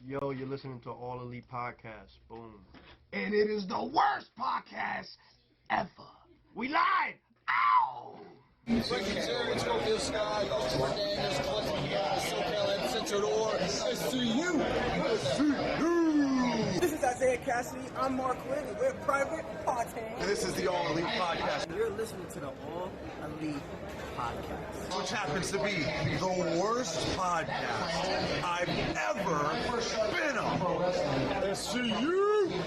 Yo, you're listening to All Elite Podcast. Boom. And it is the worst podcast ever. We live! Ow! It's Scorpio Sky, Oxford Daniels, Clifton, SoCal, Central Door. I see you! I see you! This is Isaiah Cassidy. I'm Mark Quinn, and we're Private Podcast. This is the All Elite Podcast, You're listening to the All Elite Podcast, which happens to be the worst podcast I've ever been on. I see you!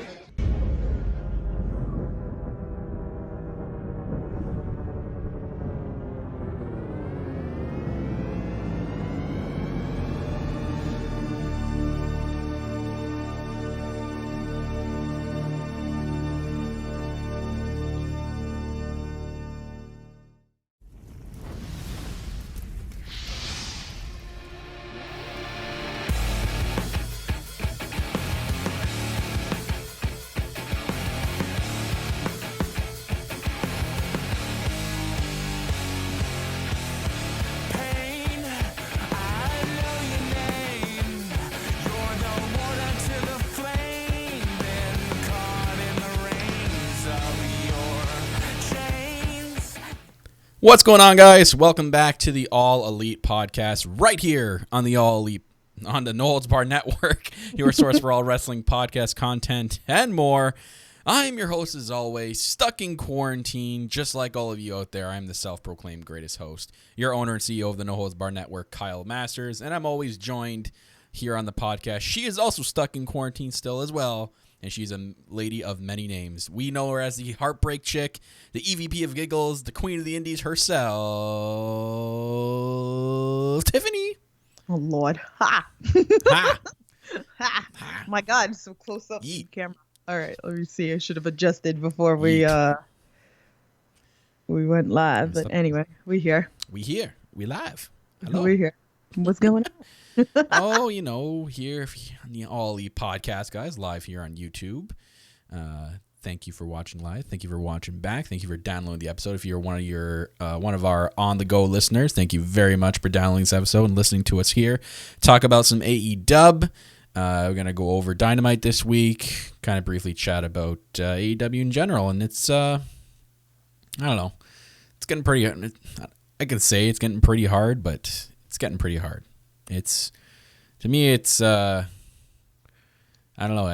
What's going on, guys? Welcome back to the All Elite Podcast, right here on the All Elite, on the No Holds Barred Network, your source for all wrestling podcast content and more. I'm your host, as always, stuck in quarantine, just like all of you out there. I'm the self-proclaimed greatest host, your owner and CEO of the No Holds Barred Network, Kyle Masters, and I'm always joined here on the podcast. She is also stuck in quarantine still as well, and she's a lady of many names. We know her as the Heartbreak Chick, the EVP of Giggles, the Queen of the Indies herself, Tiffany. Oh, Lord. Ha! Ha! Ha! My God, so close up to the Yeet. camera. All right, let me see. I should have adjusted before we went live. But anyway, we here. We here. We live. Hello. We here. What's going on? Oh, you know, here on the All Elite Podcast, guys, live here on YouTube. Thank you for watching live. Thank you for watching back. Thank you for downloading the episode. If you're one of our on-the-go listeners, thank you very much for downloading this episode and listening to us here. Talk about some AEW. We're going to go over Dynamite this week, kind of briefly chat about AEW in general. And it's, I don't know, it's getting pretty, I can say it's getting pretty hard, but it's getting pretty hard. It's, to me, it's, I don't know.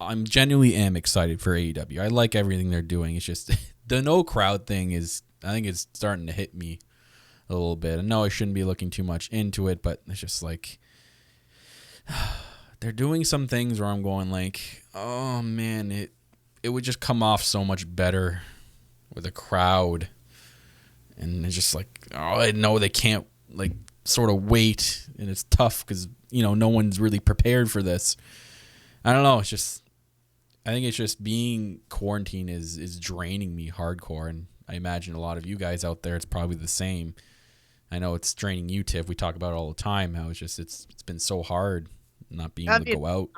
I'm genuinely am excited for AEW. I like everything they're doing. It's just the no crowd thing is, I think it's starting to hit me a little bit. I know I shouldn't be looking too much into it, but it's just like, they're doing some things where I'm going like, oh man, it would just come off so much better with a crowd. And it's just like, oh, I know they can't like sort of wait, and it's tough because, you know, no one's really prepared for this. I don't know. It's just, I think it's just being quarantined is draining me hardcore. And I imagine a lot of you guys out there, it's probably the same. I know it's draining you, Tiff. We talk about it all the time. How it's just, it's been so hard not being able to go out.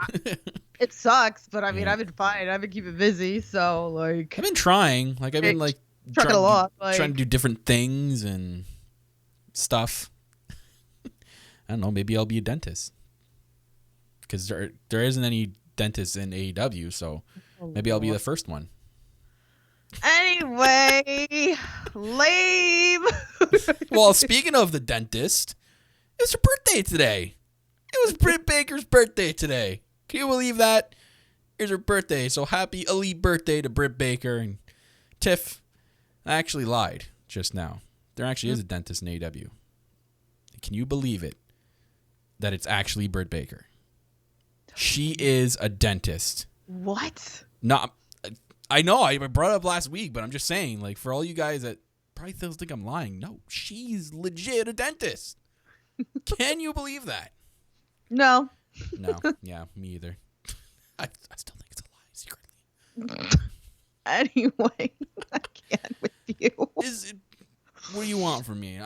It sucks, but I mean, I've been fine. I've been keeping busy, so like. I've been trying. Like, I've been like trucking along, trying to do different things and stuff. I don't know. Maybe I'll be a dentist because there isn't any dentists in AEW, so maybe I'll be the first one. Anyway, lame. Well, speaking of the dentist, it was her birthday today. It was Britt Baker's birthday today. Can you believe that? It's her birthday, so happy elite birthday to Britt Baker. And Tiff, I actually lied just now. There actually is a dentist in AEW. Can you believe it? That it's actually Britt Baker. She is a dentist. What? Not, I know, I brought it up last week, but I'm just saying, like, for all you guys that probably still think I'm lying, no, she's legit a dentist. Can you believe that? No. No, yeah, me either. I still think it's a lie, secretly. Anyway, I can't with you. What do you want from me?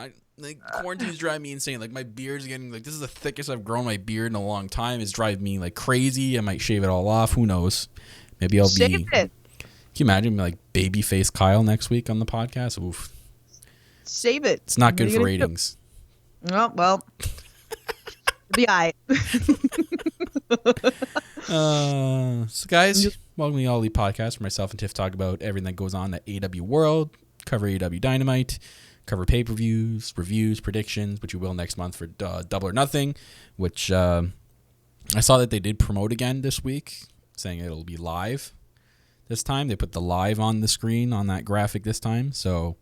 Quarantine's driving me insane. Like, my beard's getting, like, this is the thickest I've grown my beard in a long time. It's driving me, like, crazy. I might shave it all off. Who knows? Maybe I'll Shave be... it. Can you imagine, like, babyface Kyle next week on the podcast? Oof. Shave it. It's not good for ratings. Oh, well. Be alright. So guys, welcome to the All Elite Podcast, where myself and Tiff talk about everything that goes on in the AEW world, cover AEW Dynamite, cover pay-per-views, reviews, predictions, which we will next month for Double or Nothing, which I saw that they did promote again this week, saying it'll be live this time. They put the live on the screen on that graphic this time, so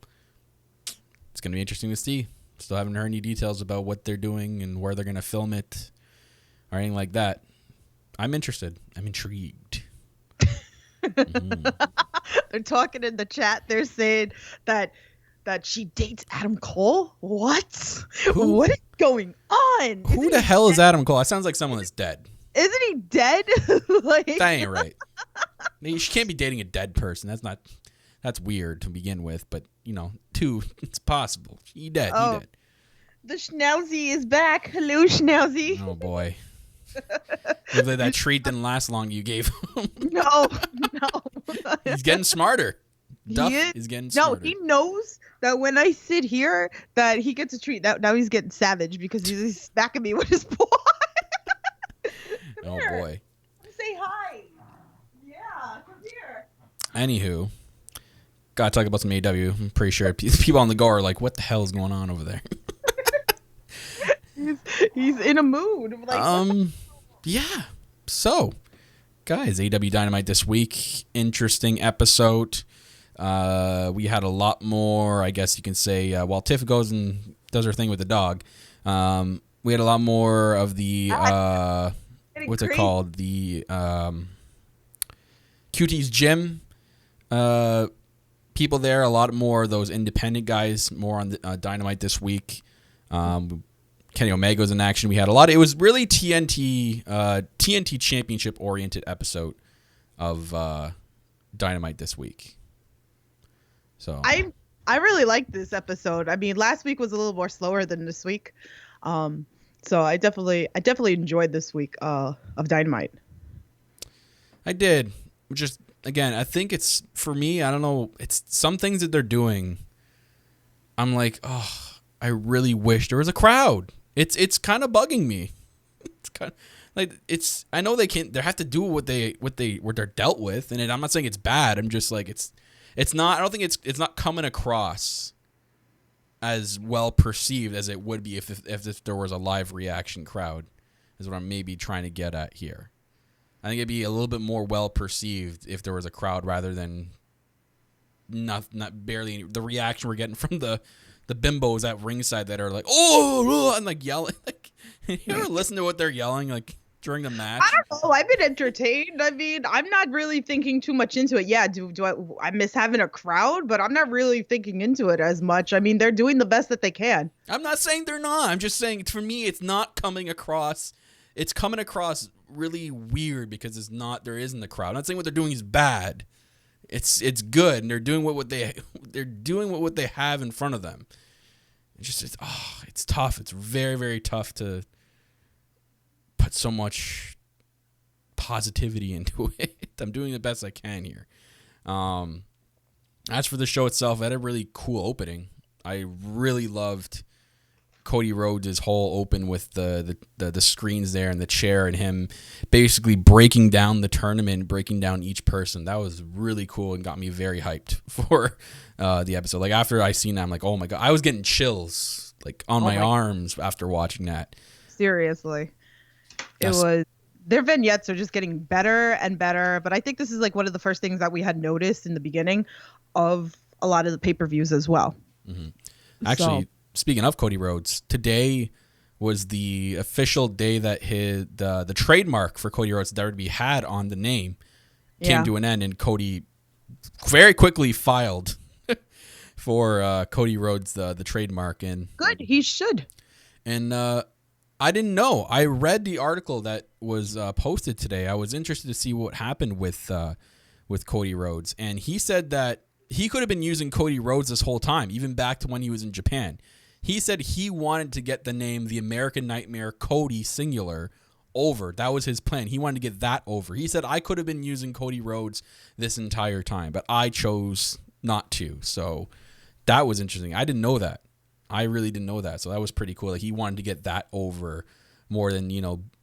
it's going to be interesting to see. Still haven't heard any details about what they're doing and where they're going to film it or anything like that. I'm interested. I'm intrigued. They're talking in the chat. They're saying that she dates Adam Cole. What? Who? What is going on? Who the hell is Adam Cole? That sounds like someone that's dead. Isn't he dead? Like, That ain't right. She can't be dating a dead person. That's weird to begin with. But, two, it's possible. He dead. Oh. He dead. The Schnauzy is back. Hello, Schnauzy. Oh, boy. Maybe that treat didn't last long you gave him. No. He's getting smarter. Duff is getting smarter. No, he knows that when I sit here that he gets a treat. Now he's getting savage because he's smacking me with his paw. Oh, here. boy. Say hi. Yeah, come here. Anywho, gotta talk about some AEW. I'm pretty sure people on the go are like, what the hell is going on over there? He's in a mood. Like, yeah. So, guys, AEW Dynamite this week. Interesting episode. We had a lot more, I guess you can say, while Tiff goes and does her thing with the dog. We had a lot more of the, what's it called? The QT's gym. People there, a lot more of those independent guys, more on the Dynamite this week. Kenny Omega's in action. We had a lot. It was really TNT championship oriented episode of Dynamite this week. So I really liked this episode. I mean, last week was a little more slower than this week. So I definitely enjoyed this week of Dynamite. I did. Just again, I think it's, for me, I don't know, it's some things that they're doing. I'm like, oh, I really wish there was a crowd. It's kind of bugging me. It's kind of like, I know they have to do what they're dealt with, and I'm not saying it's bad. I'm just like, it's not. I don't think it's not coming across as well perceived as it would be if there was a live reaction crowd. Is what I'm maybe trying to get at here. I think it'd be a little bit more well perceived if there was a crowd rather than not barely any. The reaction we're getting from the bimbos at ringside that are like, oh, and like yelling. Like, you ever listen to what they're yelling like during the match? I don't know. I've been entertained. I mean, I'm not really thinking too much into it. Yeah, do I miss having a crowd? But I'm not really thinking into it as much. I mean, they're doing the best that they can. I'm not saying they're not. I'm just saying, for me, it's not coming across. It's coming across really weird because there isn't a crowd. I'm not saying what they're doing is bad. It's good, and they're doing what they have in front of them. It's tough. It's very, very tough to put so much positivity into it. I'm doing the best I can here. As for the show itself, it had a really cool opening. I really loved Cody Rhodes' whole open with the screens there and the chair and him basically breaking down the tournament, breaking down each person. That was really cool and got me very hyped for the episode. Like, after I seen that, I'm like, oh my God. I was getting chills like on my arms after watching that. Seriously. Their vignettes are just getting better and better. But I think this is like one of the first things that we had noticed in the beginning of a lot of the pay-per-views as well. Mm-hmm. Actually, speaking of Cody Rhodes, today was the official day that the trademark for Cody Rhodes that would be had on the name came to an end, and Cody very quickly filed for Cody Rhodes the trademark. And good, he should. And I didn't know. I read the article that was posted today. I was interested to see what happened with Cody Rhodes, and he said that he could have been using Cody Rhodes this whole time, even back to when he was in Japan. He said he wanted to get the name The American Nightmare Cody singular over. That was his plan. He wanted to get that over. He said, I could have been using Cody Rhodes this entire time, but I chose not to. So that was interesting. I didn't know that. I really didn't know that. So that was pretty cool. Like, he wanted to get that over more than,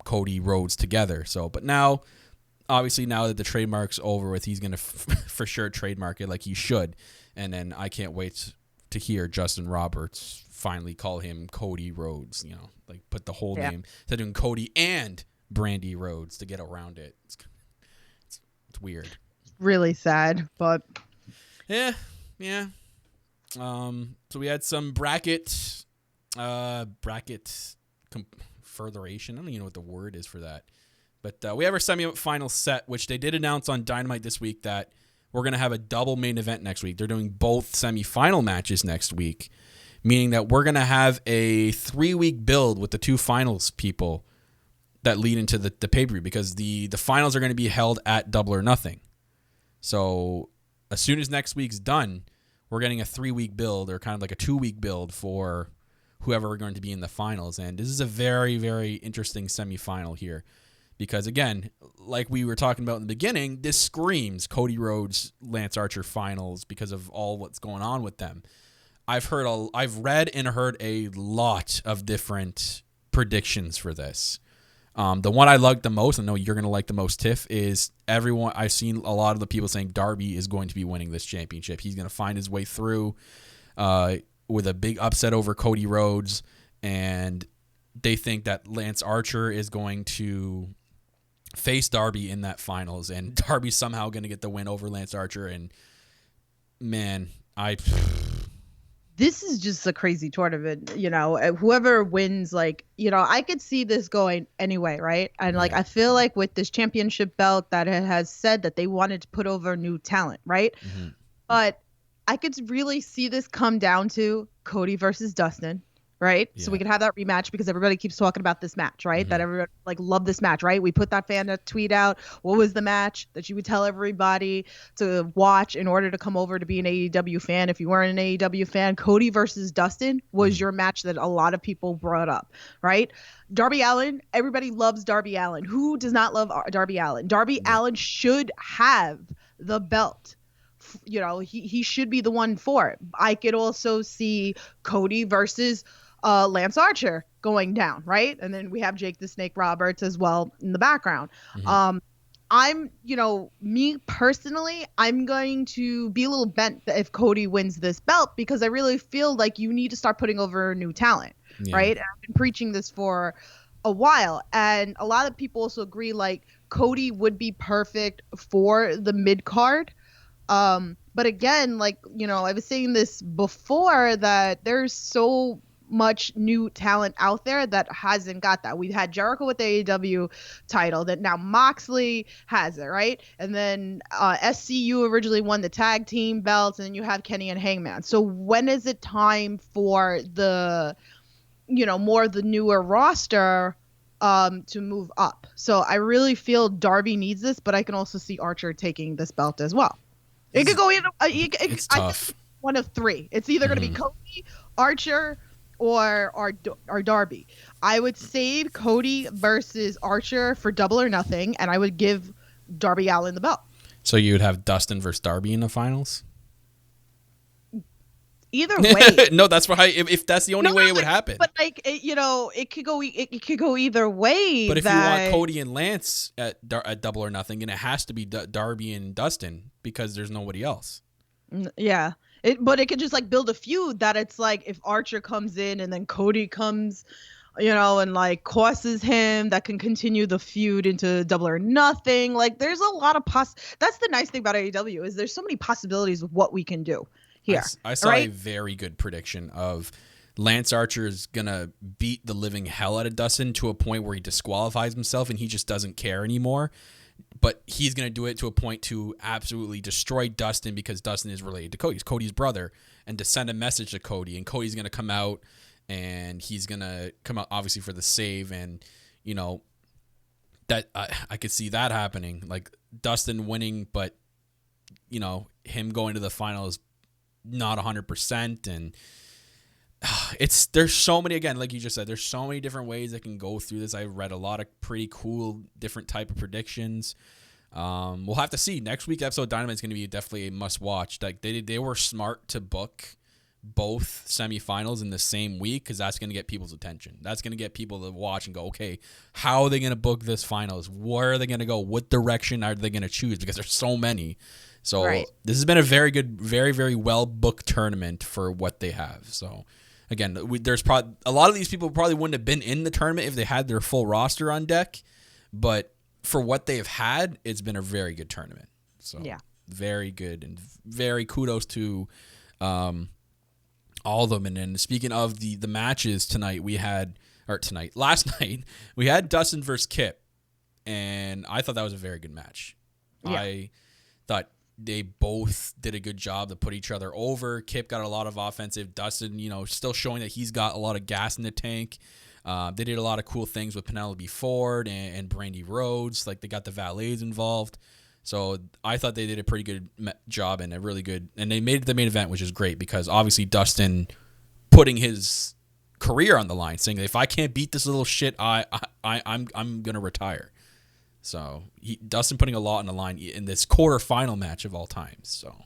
Cody Rhodes together. So, but now, obviously, now that the trademark's over with, he's going to for sure trademark it like he should. And then I can't wait to hear Justin Roberts finally call him Cody Rhodes, like put the whole name, instead of doing Cody and Brandy Rhodes to get around it. It's weird. Really sad, but yeah. So we had some bracket furtheration. I don't even know what the word is for that. But we have our semi-final set, which they did announce on Dynamite this week that we're going to have a double main event next week. They're doing both semi-final matches next week, meaning that we're going to have a 3-week build with the 2 finals people that lead into the pay-per-view, because the finals are going to be held at Double or Nothing. So as soon as next week's done, we're getting a 3-week build, or kind of like a 2-week build for whoever are going to be in the finals. And this is a very, very interesting semifinal here, because again, like we were talking about in the beginning, this screams Cody Rhodes, Lance Archer finals because of all what's going on with them. I've read and heard a lot of different predictions for this. The one I liked the most, I know you're going to like the most, Tiff, is everyone. I've seen a lot of the people saying Darby is going to be winning this championship. He's going to find his way through with a big upset over Cody Rhodes, and they think that Lance Archer is going to face Darby in that finals, and Darby's somehow going to get the win over Lance Archer. And man, this is just a crazy tournament, whoever wins, I could see this going anyway, right? And I feel like with this championship belt that it has said that they wanted to put over new talent, right? Mm-hmm. But I could really see this come down to Cody versus Dustin, right? Yeah. So we could have that rematch, because everybody keeps talking about this match, right? Mm-hmm. That everyone loved this match, right? We put that fan tweet out. What was the match that you would tell everybody to watch in order to come over to be an AEW fan? If you weren't an AEW fan, Cody versus Dustin was your match that a lot of people brought up, right? Darby Allin, everybody loves Darby Allin. Who does not love Darby Allin? Darby Allin should have the belt. He should be the one for it. I could also see Cody versus Lance Archer going down, right? And then we have Jake the Snake Roberts as well in the background. Mm-hmm. I'm, me personally, I'm going to be a little bent if Cody wins this belt, because I really feel like you need to start putting over new talent, right? And I've been preaching this for a while, and a lot of people also agree Cody would be perfect for the mid card. But again, I was saying this before, that there's so much new talent out there that hasn't got that. We've had Jericho with the AEW title, that now Moxley has it, right? And then SCU originally won the tag team belts, and then you have Kenny and Hangman. So when is it time for the, more of the newer roster to move up? So I really feel Darby needs this, but I can also see Archer taking this belt as well. It could go either. It's tough. One of 3. It's either going to be Cody, Archer, or Darby. I would save Cody versus Archer for Double or Nothing, and I would give Darby Allin the belt. So you would have Dustin versus Darby in the finals? Either way. No, that's why. If that's the only way it would happen. But it could go. It could go either way. But if you want Cody and Lance at Double or Nothing, and it has to be Darby and Dustin, because there's nobody else. Yeah. But it could just build a feud that it's if Archer comes in and then Cody comes, and crosses him, that can continue the feud into Double or Nothing. There's a lot of that's the nice thing about AEW, is there's so many possibilities of what we can do here. I saw a very good prediction of Lance Archer is going to beat the living hell out of Dustin to a point where he disqualifies himself and he just doesn't care anymore. But he's going to do it to a point to absolutely destroy Dustin, because Dustin is related to Cody. He's Cody's brother, and to send a message to Cody. And Cody's going to come out, and he's going to come out obviously for the save. And, that I could see that happening. Dustin winning, but, him going to the finals not 100%. And there's so many, again, like you just said, there's so many different ways that can go through this. I read a lot of pretty cool different type of predictions. We'll have to see. Next week's episode of Dynamite is going to be definitely a must watch. They were smart to book both semifinals in the same week because that's going to get people's attention. That's going to get people to watch and go, okay, how are they going to book this finals? Where are they going to go? What direction are they going to choose? Because there's so many. So This has been a very good, very, very well booked tournament for what they have. So again, there's probably a lot of these people probably wouldn't have been in the tournament if they had their full roster on deck, but for what they've had, it's been a very good tournament. So very good and very kudos to all of them. And then speaking of the matches last night we had Dustin versus Kip, and I thought that was a very good match. I thought they both did a good job to put each other over. Kip got a lot of offensive. Dustin, still showing that he's got a lot of gas in the tank. They did a lot of cool things with Penelope Ford and Brandy Rhodes. Like, they got the valets involved. So I thought they did a pretty good job and they made it the main event, which is great because obviously Dustin putting his career on the line, saying if I can't beat this little shit, I'm gonna retire. So Dustin putting a lot on the line in this quarterfinal match of all time. So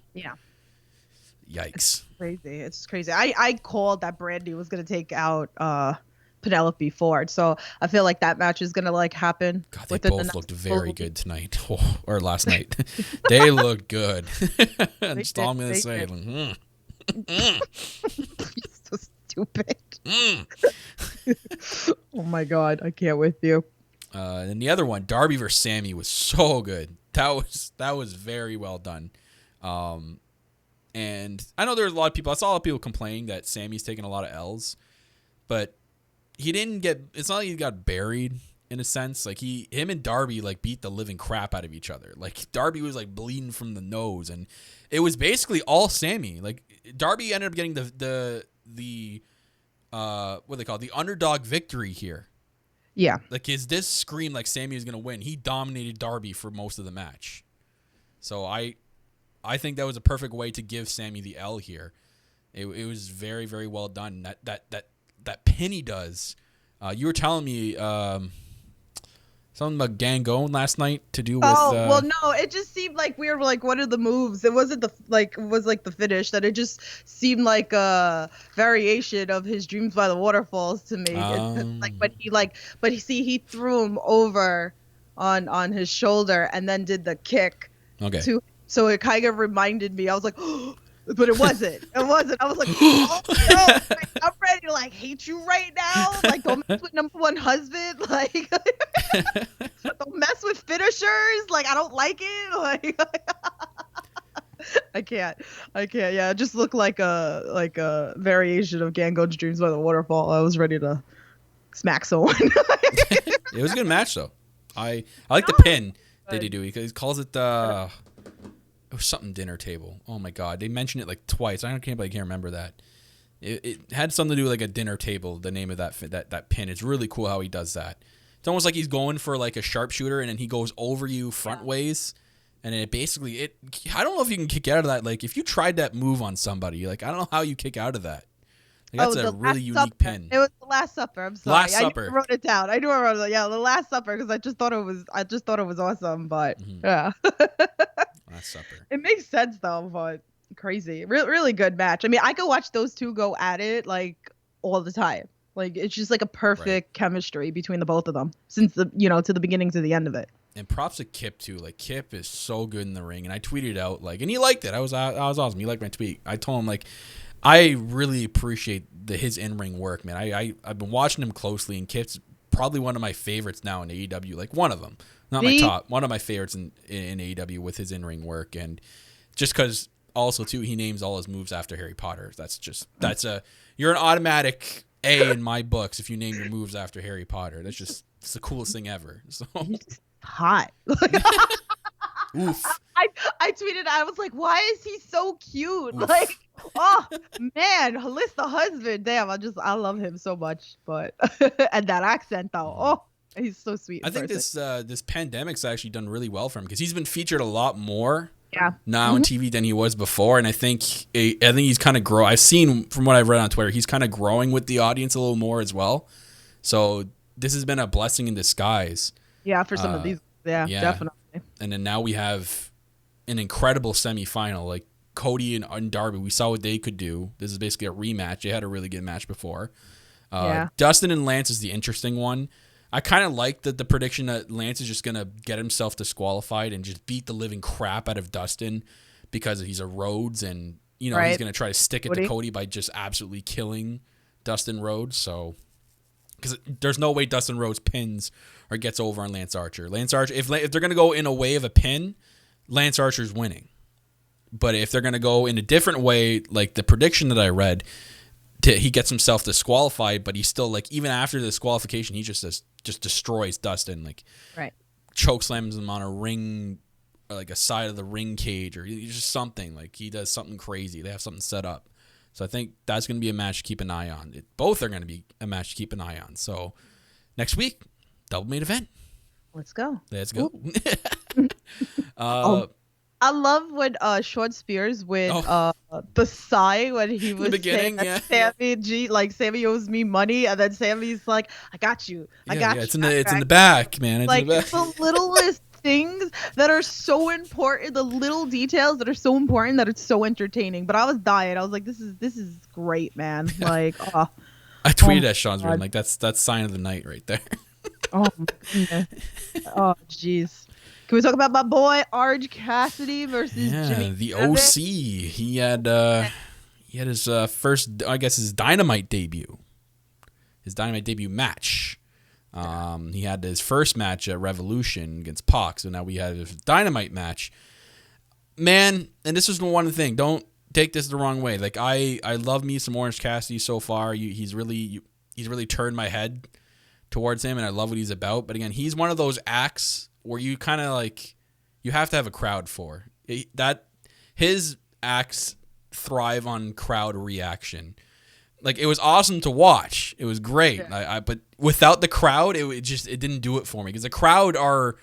yikes, It's crazy. I called that Brandy was gonna take out Penelope Ford, so I feel like that match is gonna happen. God, they both looked very good tonight or last night. They looked good. That's all I'm gonna say. So stupid. Oh my God, I can't with you. And the other one, Darby versus Sammy, was so good. That was very well done. And I know there's a lot of people. I saw a lot of people complaining that Sammy's taking a lot of L's, but he didn't get. It's not like he got buried in a sense. Like him and Darby beat the living crap out of each other. Like Darby was bleeding from the nose, and it was basically all Sammy. Like Darby ended up getting the what they call it, the underdog victory here. Yeah. Is this scream like Sammy is gonna win? He dominated Darby for most of the match. So I think that was a perfect way to give Sammy the L here. It was very, very well done. That pin he does. You were telling me something about Gangon last night to do with. Well, no, it just seemed like we were what are the moves? It wasn't the finish. That it just seemed like a variation of his Dreams by the Waterfalls to me. But he threw him over on his shoulder and then did the kick. Okay. So it kind of reminded me. I was like. But it wasn't. I was like, oh, no, I'm ready to hate you right now. Don't mess with number one husband. Don't mess with finishers. I don't like it. I can't. Yeah, it just looked like a variation of Gangon's Dreams by the Waterfall. I was ready to smack someone. It was a good match though. I like the pin that they do. He calls it it was something dinner table. Oh my God, they mentioned it twice. I can't remember that. It had something to do with a dinner table. The name of that pin. It's really cool how he does that. It's almost like he's going for a sharpshooter, and then he goes over you front ways, and then I don't know if you can kick out of that. If you tried that move on somebody, I don't know how you kick out of that. That's a really unique pin. It was the Last Supper. I'm sorry. I wrote it down. I knew I wrote it. Yeah, the Last Supper because I just thought it was awesome. But yeah. Last Supper. It makes sense though, but crazy. Really good match. I mean, I could watch those two go at it all the time. It's just a perfect chemistry between the both of them since to the beginning to the end of it. And props to Kip too. Kip is so good in the ring, and I tweeted out and he liked it. I was awesome. He liked my tweet. I told him I really appreciate his in-ring work, man. I've been watching him closely, and Kip's probably one of my favorites now in AEW. One of them. Not my top. One of my favorites in AEW with his in-ring work. And just because also, too, he names all his moves after Harry Potter. You're an automatic A in my books if you name your moves after Harry Potter. It's the coolest thing ever. So hot. Oof. I tweeted, I was like, why is he so cute? Oof. Oh man, Halis the husband. Damn, I love him so much. But and that accent though. Oh, he's so sweet. I think this pandemic's actually done really well for him because he's been featured a lot more now on TV than he was before, and I think he's kind of I've seen from what I've read on Twitter, he's kind of growing with the audience a little more as well. So this has been a blessing in disguise. Yeah, for some of these. Yeah, definitely. And then now we have an incredible semifinal. Cody and Darby, we saw what they could do. This is basically a rematch. They had a really good match before. Dustin and Lance is the interesting one. I kind of like the prediction that Lance is just going to get himself disqualified and just beat the living crap out of Dustin because he's a Rhodes, and he's going to try to stick it to Cody by just absolutely killing Dustin Rhodes. So, because there's no way Dustin Rhodes pins or gets over on Lance Archer. Lance Archer, if they're going to go in a way of a pin, Lance Archer's winning. But if they're going to go in a different way, like the prediction that I read, he gets himself disqualified, but he's still like, even after the disqualification, he just destroys Dustin, like choke slams him on a ring, or like a side of the ring cage, or just something. Like he does something crazy. They have something set up. So I think that's going to be a match to keep an eye on. Both are going to be a match to keep an eye on. So next week, double main event. Let's go. I love when Sean Spears with the sigh when he was beginning, saying Sammy owes me money, and then Sammy's like, I got you. It's in the back, man. It's in the back. The littlest things that are so important, the little details that are so important that it's so entertaining. But I was dying. I was like, this is great, man. Like, I tweeted at Sean's room, like that's sign of the night right there. Oh my goodness. Oh jeez. Can we talk about my boy Orange Cassidy versus Jimmy? The OC. He had his first, I guess, his Dynamite debut. His Dynamite debut match. He had his first match at Revolution against Pac. So now we had his Dynamite match. Man, and this is one thing. Don't take this the wrong way. Like I love me some Orange Cassidy so far. He's really turned my head towards him, and I love what he's about. But again, he's one of those acts where you kind of like, you have to have a crowd for that. His acts thrive on crowd reaction. Like, it was awesome to watch. It was great. Yeah. But without the crowd, it didn't do it for me, because the crowd are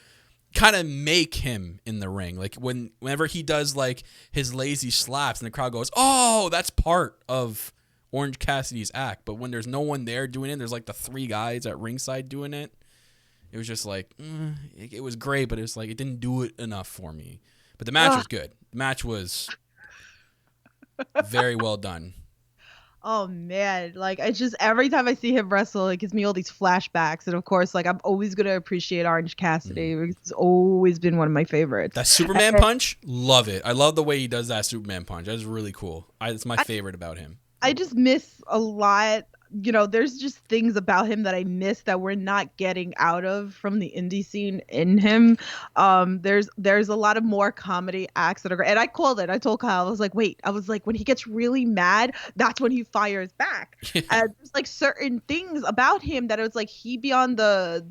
kind of make him in the ring. Like whenever he does like his lazy slaps and the crowd goes, oh, that's part of Orange Cassidy's act. But when there's no one there doing it, there's like the three guys at ringside doing it. It was just like, it was great, but it's like, it didn't do it enough for me. But the match was good. The match was very well done. Oh man, like, it's just every time I see him wrestle, it gives me all these flashbacks. And of course, like, I'm always gonna appreciate Orange Cassidy. Because it's always been one of my favorites. That Superman punch, love it. I love the way he does that Superman punch. That's really cool. It's my favorite about him. I just miss a lot. There's just things about him that I miss that we're not getting out of from the indie scene in him. There's a lot of more comedy acts that are great. And I called it. I told Kyle, I was like, when he gets really mad, that's when he fires back. And there's like certain things about him that it was like he'd be on the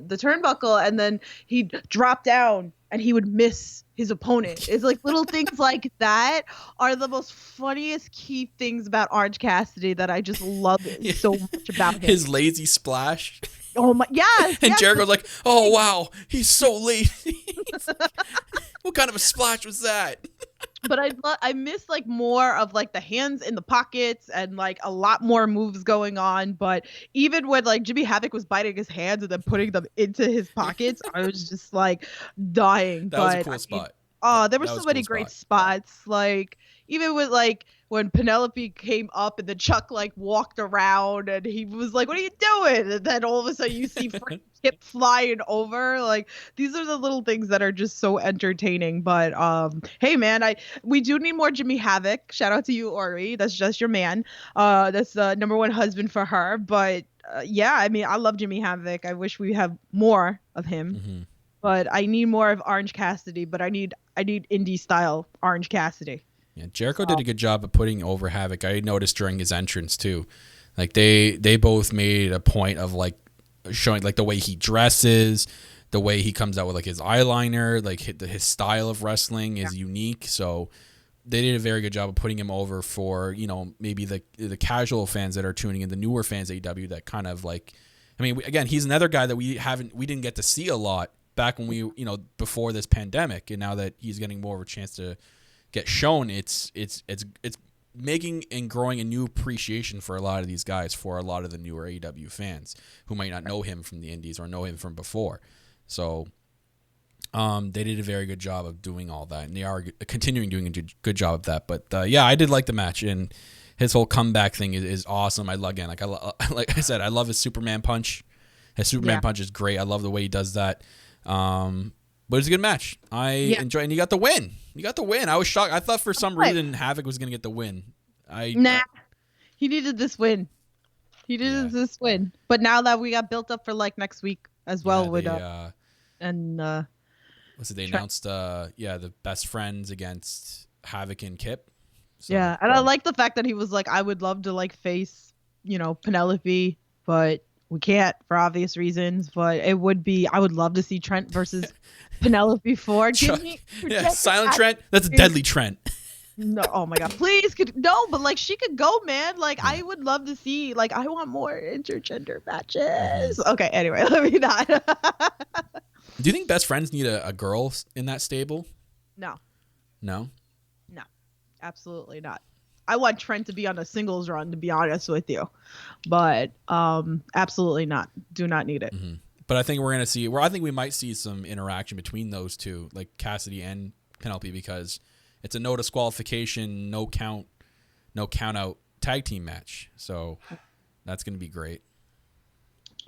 turnbuckle and then he'd drop down and he would miss his opponent. It's like little things like that are the most funniest key things about Orange Cassidy that I just love so much about him. His lazy splash. Oh my, yes. And Jericho's like, oh wow, he's so lazy. What kind of a splash was that? But I miss like more of like the hands in the pockets and like a lot more moves going on. But even when like Jimmy Havoc was biting his hands and then putting them into his pockets, I was just like dying. That was a cool spot. There were so many great spots. Like even with like when Penelope came up and then Chuck like walked around and he was like, what are you doing? And then all of a sudden you see Frank Kip flying over. Like, these are the little things that are just so entertaining. But hey man, we do need more Jimmy Havoc. Shout out to you, Ori. That's just your man. That's the number one husband for her. But yeah, I mean, I love Jimmy Havoc. I wish we have more of him. Mm-hmm. But I need more of Orange Cassidy. But I need indie style Orange Cassidy. Yeah, Jericho did a good job of putting over Havoc. I noticed during his entrance too. Like they both made a point of like showing like the way he dresses, the way he comes out with like his eyeliner, like his style of wrestling is unique. So they did a very good job of putting him over for, maybe the casual fans that are tuning in, the newer fans of AEW that kind of like, I mean, again, he's another guy that we didn't get to see a lot back when we, before this pandemic, and now that he's getting more of a chance to get shown, it's making and growing a new appreciation for a lot of these guys, for a lot of the newer AEW fans who might not know him from the indies or know him from before. So They did a very good job of doing all that, and they are continuing doing a good job of that. But yeah, I did like the match, and his whole comeback thing is awesome. Like I said, I love his Superman punch. His Superman punch is great. I love the way he does that. But it's a good match. I enjoy, and you got the win. I was shocked. I thought for some reason Havoc was gonna get the win. Nah, he needed this win. This win. But now that we got built up for like next week as well with they announced the best friends against Havoc and Kip. So, and I like the fact that he was like, I would love to like face, Penelope, but we can't for obvious reasons. But I would love to see Trent versus Penelope Ford. Silent Trent. That's a deadly Trent. No, oh my god, please, but like she could go, man. Like I would love to see, like I want more intergender matches. Okay, anyway, let me not. Do you think best friends need a girl in that stable? No, absolutely not. I want Trent to be on a singles run, to be honest with you, but absolutely not. Do not need it. Mm-hmm. But I think we're gonna see. I think we might see some interaction between those two, like Cassidy and Penelope, because it's a no disqualification, no count out tag team match. So that's gonna be great.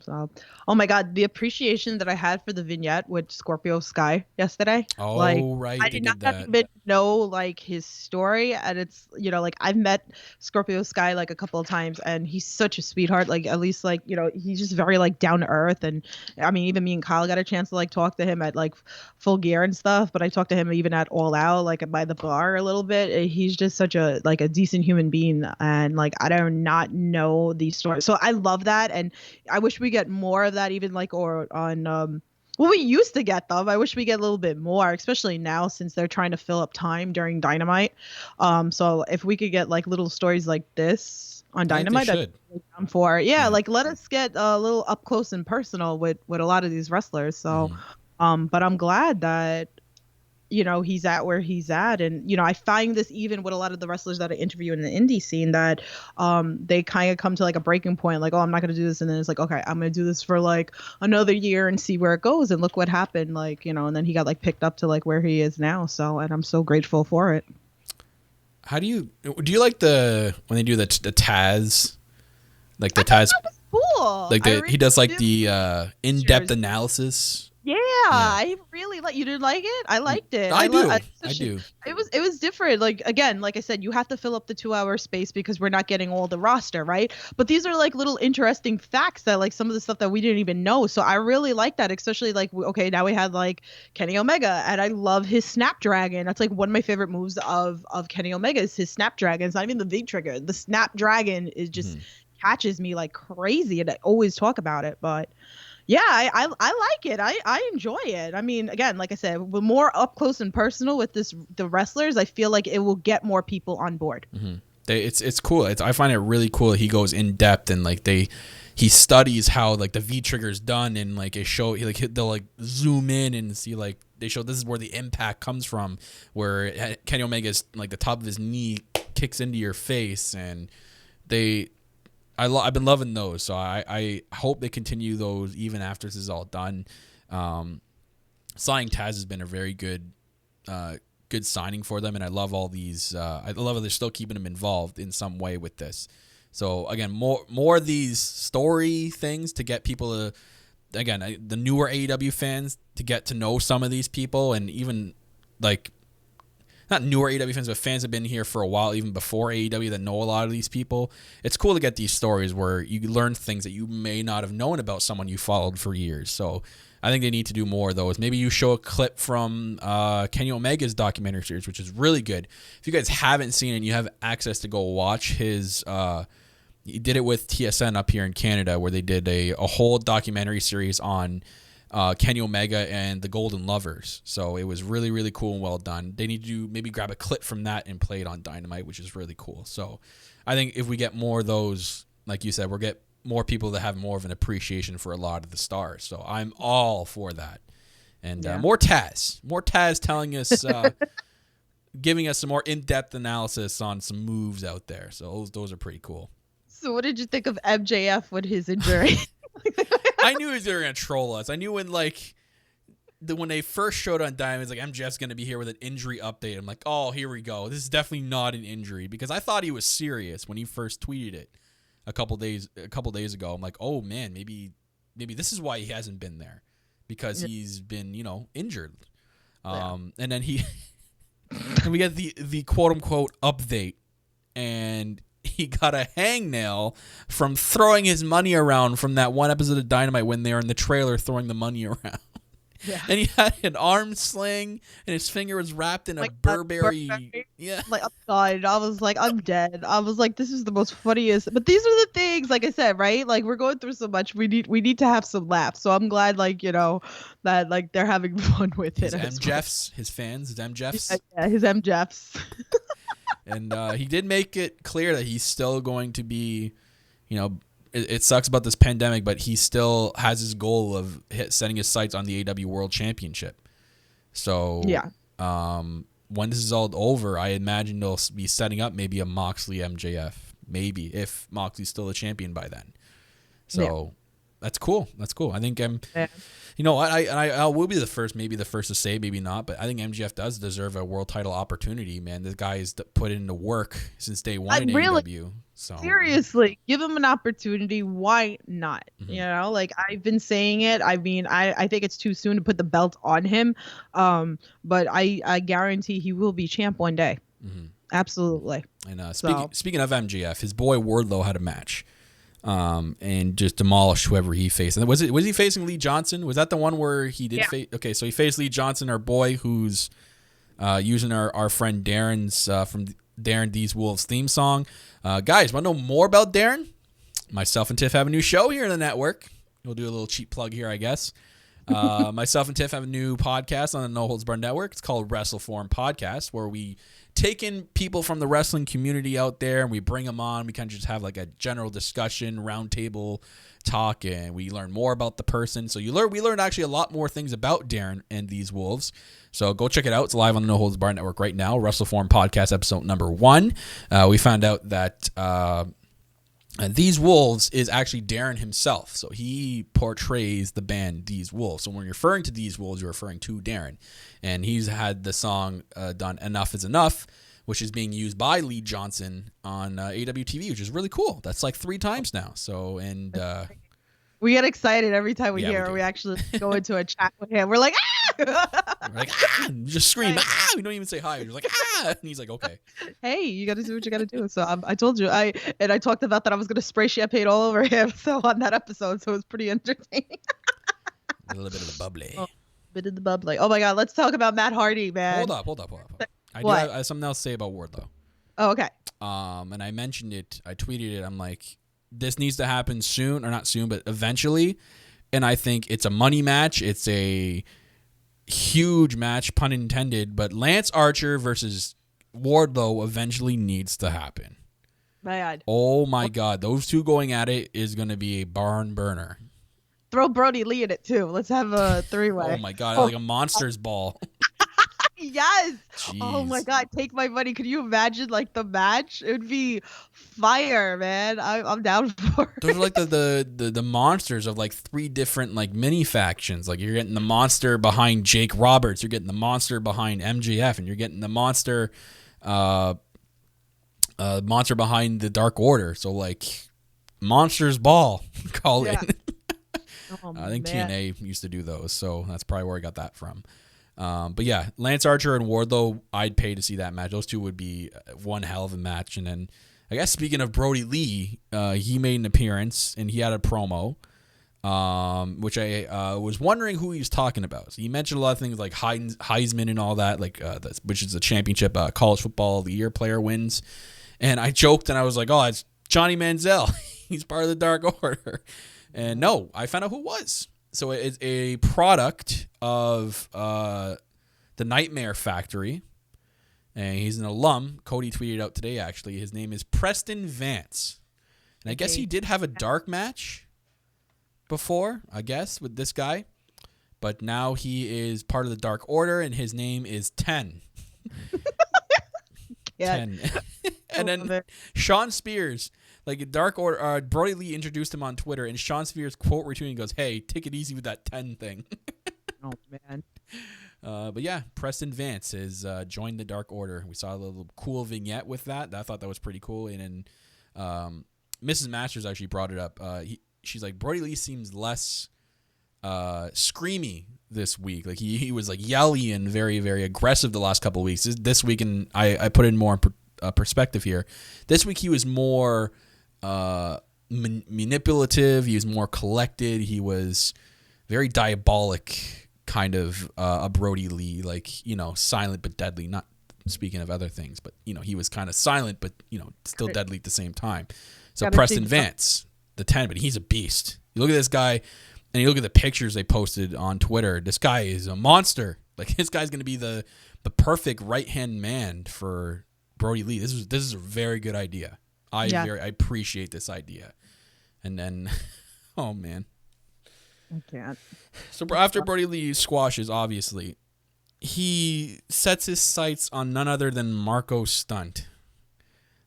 So, oh my god, the appreciation that I had for the vignette with Scorpio Sky yesterday. Oh, like, right. I did not even know like his story, and it's like I've met Scorpio Sky like a couple of times, and he's such a sweetheart. Like at least like he's just very like down to earth, and I mean even me and Kyle got a chance to like talk to him at like Full Gear and stuff, but I talked to him even at All Out, like by the bar a little bit. He's just such a decent human being, and like I do not know these stories, so I love that, and I wish we get more of that, even like or on we used to get them. I wish we get a little bit more, especially now since they're trying to fill up time during Dynamite. So if we could get like little stories like this on Dynamite, that's down for like let us get a little up close and personal with a lot of these wrestlers. So but I'm glad that he's at where he's at. And, I find this even with a lot of the wrestlers that I interview in the indie scene that they kind of come to like a breaking point, like, oh, I'm not going to do this. And then it's like, okay, I'm going to do this for like another year and see where it goes. And look what happened. Like, and then he got like picked up to like where he is now. So, and I'm so grateful for it. How do you like when they do the Taz, like the Taz, cool. Like he does like the in-depth analysis. Yeah, I really like. You didn't like it? I liked it. I do. It was different. Like again, like I said, you have to fill up the 2-hour space because we're not getting all the roster, right? But these are like little interesting facts that like some of the stuff that we didn't even know. So I really like that, especially like okay, now we had like Kenny Omega, and I love his Snapdragon. That's like one of my favorite moves of Kenny Omega is his Snapdragon. It's not even the V trigger. The Snapdragon is just catches me like crazy, and I always talk about it, but. Yeah, I like it. I enjoy it. I mean, again, like I said, with more up close and personal with the wrestlers, I feel like it will get more people on board. Mm-hmm. It's cool. I find it really cool. He goes in depth and like he studies how like the V trigger is done, and like they'll like zoom in and see like they show this is where the impact comes from, where Kenny Omega's like the top of his knee kicks into your face, and I've been loving those, so I hope they continue those even after this is all done. Signing Taz has been a very good signing for them, and I love all these. I love how they're still keeping him involved in some way with this. So again, more of these story things to get people to, again, the newer AEW fans to get to know some of these people, and even like. Not newer AEW fans, but fans have been here for a while, even before AEW, that know a lot of these people. It's cool to get these stories where you learn things that you may not have known about someone you followed for years. So I think they need to do more of those. Maybe you show a clip from Kenny Omega's documentary series, which is really good. If you guys haven't seen it and you have access to go watch his... he did it with TSN up here in Canada, where they did a whole documentary series on... Kenny Omega and the Golden Lovers. So it was really, really cool and well done. They need to maybe grab a clip from that and play it on Dynamite, which is really cool. So I think if we get more of those, like you said, we'll get more people that have more of an appreciation for a lot of the stars. So I'm all for that. And more Taz telling us, giving us some more in-depth analysis on some moves out there. So those are pretty cool. So what did you think of MJF with his injury? I knew they were going to troll us. I knew when, like, when they first showed on Dynamite, it's like MJF's going to be here with an injury update. I'm like, oh, here we go. This is definitely not an injury because I thought he was serious when he first tweeted it a couple days ago. I'm like, oh man, maybe this is why he hasn't been there because he's been injured. And then and we get the quote unquote update, and he got a hangnail from throwing his money around from that one episode of Dynamite when they were in the trailer throwing the money around. Yeah. And he had an arm sling, and his finger was wrapped in a Burberry. Yeah. Like, I'm done. I was like, I'm dead. I was like, this is the most funniest. But these are the things, like I said, right? Like, we're going through so much. We need to have some laughs. So I'm glad, like, that like they're having fun with it. His MJFs, his fans, his MJFs. Yeah, his MJFs. And he did make it clear that he's still going to be, it sucks about this pandemic, but he still has his goal of setting his sights on the AEW World Championship. So when this is all over, I imagine they'll be setting up maybe a Moxley MJF, maybe if Moxley's still a champion by then. So that's cool. That's cool. I think I will be the first to say, maybe not, but I think MJF does deserve a world title opportunity, man. This guy's put in the work since day one in AEW. So seriously, give him an opportunity. Why not? Mm-hmm. Like I've been saying it. I mean, I think it's too soon to put the belt on him. But I guarantee he will be champ one day. Mm-hmm. Absolutely. And speaking of MJF, his boy Wardlow had a match. And just demolish whoever he faced. And was he facing Lee Johnson? Was that the one where he did face? Okay, so he faced Lee Johnson, our boy, who's using our friend Darren's from Darren These Wolves theme song. Guys, want to know more about Darren? Myself and Tiff have a new show here on the network. We'll do a little cheap plug here, I guess. Myself and Tiff have a new podcast on the No Holds Barred Network. It's called WrestleForm Podcast, where we take in people from the wrestling community out there and we bring them on. We kind of just have like a general discussion, roundtable talk, and we learn more about the person. So we learned actually a lot more things about Darren and These Wolves. So go check it out. It's live on the No Holds Barred Network right now. WrestleForm Podcast episode number 1. We found out that These Wolves is actually Darren himself. So he portrays the band These Wolves. So when you're referring to These Wolves, you're referring to Darren. And he's had the song done Enough is Enough, which is being used by Lee Johnson on AWTV, which is really cool. That's like 3 times now. So, and we get excited every time we hear. We actually go into a chat with him. We're like, ah! We're like, ah! Just scream, ah! We don't even say hi. We're just like, ah! And he's like, okay. Hey, you got to do what you got to do. So I told you, I talked about that I was going to spray champagne all over him. So on that episode, so it was pretty entertaining. A little bit of the bubbly. Bit of the bubbly. Oh my God, let's talk about Matt Hardy, man. Hold up. I have something else to say about Wardlow. Oh, okay. And I mentioned it. I tweeted it. I'm like, this needs to happen soon, or not soon, but eventually. And I think it's a money match. It's a huge match, pun intended. But Lance Archer versus Wardlow eventually needs to happen. My God. Oh my God, those two going at it is going to be a barn burner. Throw Brodie Lee in it too. Let's have a 3-way. Oh my God, like a monster's ball. Yes. Jeez. Oh my God, take my money. Could you imagine like the match? It would be fire, man. I'm down for it. Those are like the monsters of like 3 different like mini factions. Like you're getting the monster behind Jake Roberts, you're getting the monster behind MJF, and you're getting the monster behind the Dark Order. So like monster's ball, call it. Oh, I think TNA used to do those, so that's probably where I got that from. But yeah, Lance Archer and Wardlow, I'd pay to see that match. Those two would be one hell of a match. And then I guess speaking of Brodie Lee, he made an appearance and he had a promo, which I was wondering who he was talking about. So he mentioned a lot of things like Heisman and all that, like which is a championship college football of the year player wins. And I joked and I was like, oh, it's Johnny Manziel. He's part of the Dark Order. And no, I found out who it was. So it's a product of the Nightmare Factory. And he's an alum. Cody tweeted out today, actually. His name is Preston Vance. And I guess he did have a dark match before, I guess, with this guy. But now he is part of the Dark Order, and his name is 10. 10. And then Sean Spears, like Dark Order, Brodie Lee introduced him on Twitter, and Sean Spears quote retweeting goes, "Hey, take it easy with that 10 thing." Oh man, But yeah, Preston Vance has joined the Dark Order. We saw a little cool vignette with that. I thought that was pretty cool. And then Mrs. Masters actually brought it up. She's like, Brodie Lee seems less screamy this week. Like he was like yelly and very, very aggressive the last couple of weeks. This week, and I put in more perspective here. This week he was more manipulative. He was more collected. He was very diabolic, kind of a Brodie Lee, like, you know, silent but deadly. Not speaking of other things, but, you know, he was kind of silent but, you know, still deadly at the same time. So Preston Vance, the 10, but he's a beast. You look at this guy, and you look at the pictures they posted on Twitter. This guy is a monster. Like, this guy's going to be the perfect right-hand man for Brodie Lee. This is a very good idea. I appreciate this idea. And then, oh, man. I can't. So after Brodie Lee squashes, obviously, he sets his sights on none other than Marco Stunt.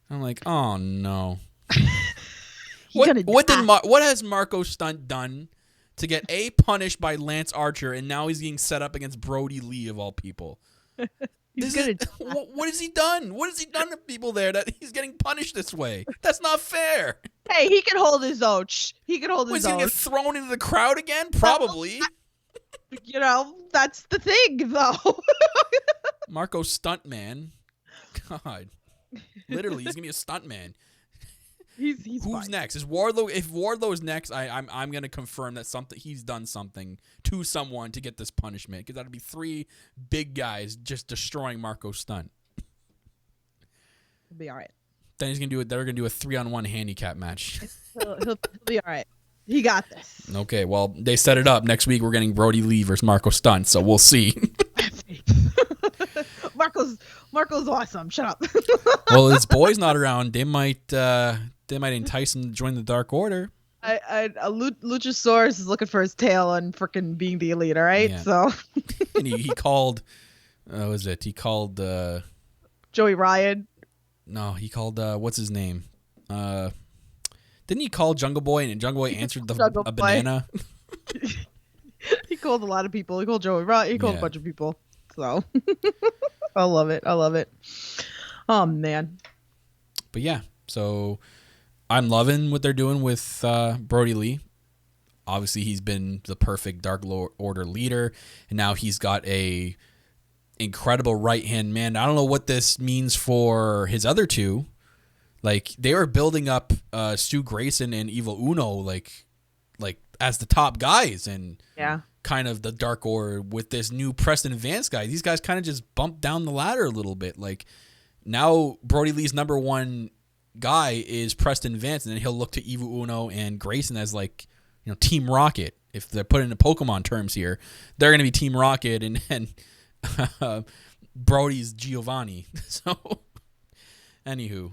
I'm like, oh, no. What has Marco Stunt done to get punished by Lance Archer, and now he's getting set up against Brodie Lee of all people? What has he done? What has he done to people there that he's getting punished this way? That's not fair. Hey, he can hold his own. He can hold his own. Was he get thrown into the crowd again? Probably. You know, that's the thing, though. Marco Stunt Man. God. Literally, he's gonna be a stunt man. He's Who's fine. next? Is Wardlow? If Wardlow's next, I'm gonna confirm that he's done something to someone to get this punishment, because that'd be 3 big guys just destroying Marco Stunt. He'll be all right. Then they're gonna do a 3-on-1 handicap match. He'll be all right. He got this. Okay, well, they set it up. Next week we're getting Brodie Lee versus Marco Stunt, so we'll see. Marco's awesome. Shut up. Well, his boy's not around. They might entice him to join the Dark Order. Luchasaurus is looking for his tail on freaking being the elite. All right, Yeah. so. And he called. What was it? He called Joey Ryan. No, he called what's his name? Didn't he call Jungle Boy, and Jungle Boy answered a banana? He called a lot of people. He called Joey Ryan. He called a bunch of people. So I love it. Oh man. But yeah, so I'm loving what they're doing with Brodie Lee. Obviously, he's been the perfect Dark Order leader, and now he's got a incredible right-hand man. I don't know what this means for his other two. Like, they were building up Stu Grayson and Evil Uno like as the top guys, and kind of the Dark Order with this new Preston Vance guy. These guys kind of just bumped down the ladder a little bit. Like, now Brodie Lee's number one guy is Preston Vance, and then he'll look to Evil Uno and Grayson as, like, you know, Team Rocket. If they're put into Pokemon terms here, they're going to be Team Rocket, and Brodie's Giovanni. So, anywho,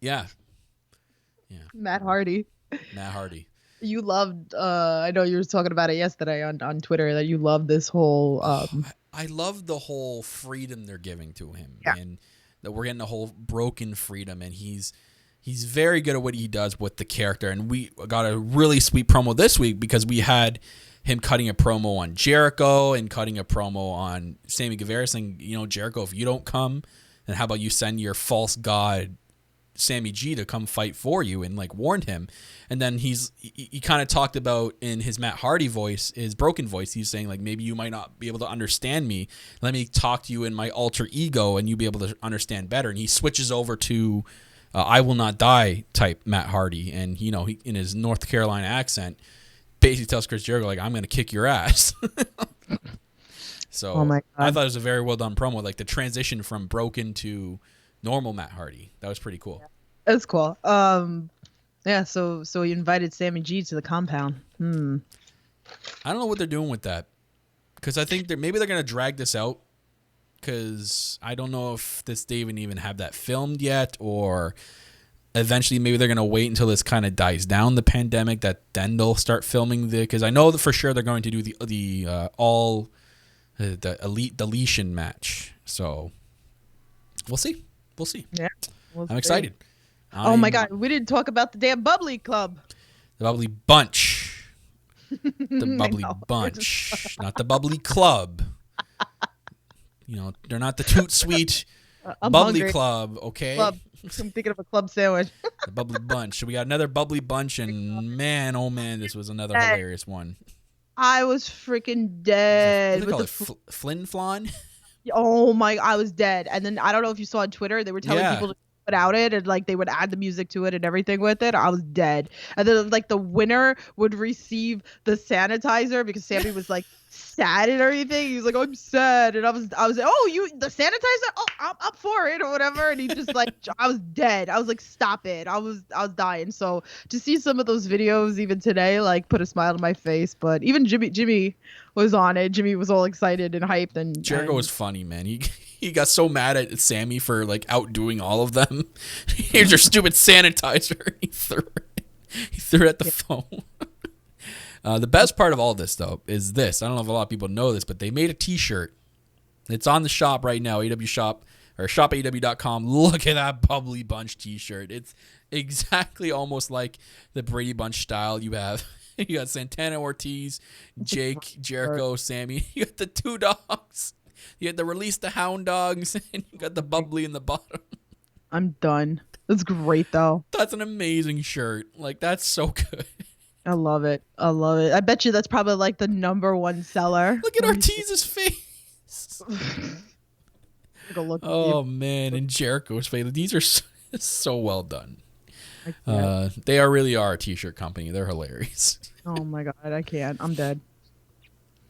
yeah. Matt Hardy. You loved. I know you were talking about it yesterday on Twitter that you love this whole. I love the whole freedom they're giving to him, Yeah. and that we're getting the whole broken freedom, and he's very good at what he does with the character. And we got a really sweet promo this week because we had him cutting a promo on Jericho and cutting a promo on Sammy Guevara, saying, you know, Jericho, if you don't come, then how about you send your false god Sammy G to come fight for you, and like warned him. And then he kind of talked about in his Matt Hardy voice, his broken voice, he's saying like, maybe you might not be able to understand me. Let me talk to you in my alter ego and you'll be able to understand better. And he switches over to I will not die type Matt Hardy. And, you know, he, in his North Carolina accent, basically tells Chris Jericho, like, I'm going to kick your ass. So Oh my God. I thought it was a very well done promo, like the transition from broken to normal Matt Hardy. That was pretty cool. That's cool. Yeah. So he invited Sammy G to the compound. I don't know what they're doing with that, because I think maybe they're gonna drag this out, because I don't know if they even have that filmed yet, or eventually maybe they're gonna wait until this kind of dies down, the pandemic, that then they'll start filming because I know that for sure they're going to do the elite deletion match. So we'll see. Yeah. I'm excited. Oh my God, we didn't talk about the damn Bubbly Club. The Bubbly Bunch. The bubbly bunch, not the bubbly club. You know, they're not the toot sweet bubbly hungry. club, okay? Club. I'm thinking of a club sandwich. The bubbly bunch. So we got another bubbly bunch, and man, oh man, this was another hilarious one. I was freaking dead. What do they call it? Flin Flon? Oh my! I was dead. And then I don't know if you saw on Twitter, they were telling people to put out it, and like they would add the music to it and everything with it. I was dead. And then like the winner would receive the sanitizer because Sammy was like sad and everything. He was like, "I'm sad," and I was like, "Oh, you the sanitizer? Oh, I'm up for it or whatever." And he just like, I was dead. I was like, "Stop it!" I was dying. So to see some of those videos even today, like, put a smile on my face. But even Jimmy was on it. Jimmy was all excited and hyped. And Jericho was funny, man. He got so mad at Sammy for like outdoing all of them. Here's your stupid sanitizer. He threw it at the phone. The best part of all this, though, is this. I don't know if a lot of people know this, but they made a T-shirt. It's on the shop right now, AEW shop, or shopaew.com. Look at that Bubbly Bunch T-shirt. It's exactly almost like the Brady Bunch style you have. You got Santana, Ortiz, Jake, Jericho, Sammy. You got the two dogs. You got the Release the Hound Dogs, and you got the Bubbly in the bottom. I'm done. That's great, though. That's an amazing shirt. Like, that's so good. I love it. I bet you that's probably like the #1 seller. Look at Ortiz's face. Go look. Oh man, and Jericho's face. These are so well done. They really are a T-shirt company. They're hilarious. Oh my god, I can't. I'm dead.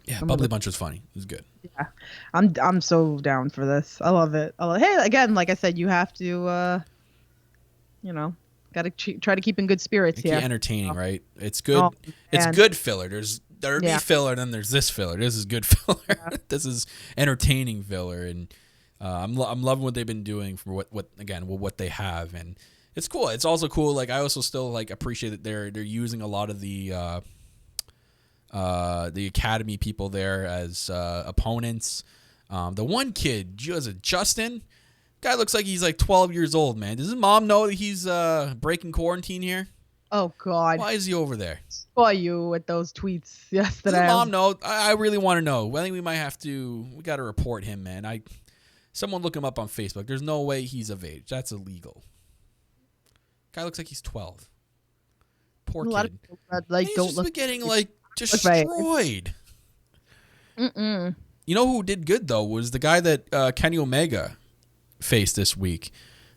Yeah, Bubbly Bunch was funny. It was good. Yeah, I'm so down for this. I love it. Hey, again, like I said, you have to, got to try to keep in good spirits here. Entertaining, right? It's good. It's good filler. There's filler, then there's this filler. This is good filler. Yeah. This is entertaining filler, and I'm loving what they've been doing for what they have, and it's cool. It's also cool. Like, I also still like appreciate that they're using a lot of the Academy people there as opponents. The one kid, was it Justin? Guy looks like he's like 12 years old, man. Does his mom know that he's breaking quarantine here? Oh, God. Why is he over there? Saw you with those tweets yesterday. Does his mom know? I really want to know. I think we got to report him, man. Someone look him up on Facebook. There's no way he's of age. That's illegal. Guy looks like he's 12. Poor kid. A lot of people that, he's don't just look been getting like destroyed. Mm-mm. You know who did good though was the guy that Kenny Omega faced this week.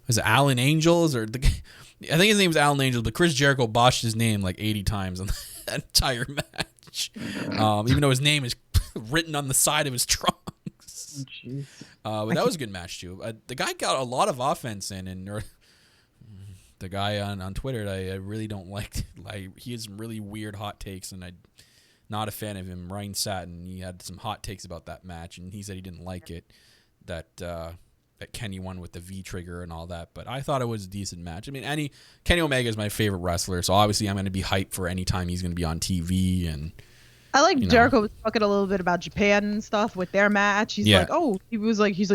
Was it Alan Angels I think his name was Alan Angels, but Chris Jericho botched his name like 80 times on that entire match. Even though his name is written on the side of his trunks. But that was a good match too. The guy got a lot of offense in, and the guy on Twitter I really don't like. He has some really weird hot takes, and I'm not a fan of him. Ryan Satin, he had some hot takes about that match, and he said he didn't like it. That Kenny won with the V trigger and all that, but I thought it was a decent match. I mean, Kenny Omega is my favorite wrestler, so obviously I'm going to be hyped for any time he's going to be on TV. And I like Jericho was talking a little bit about Japan and stuff with their match. He's like,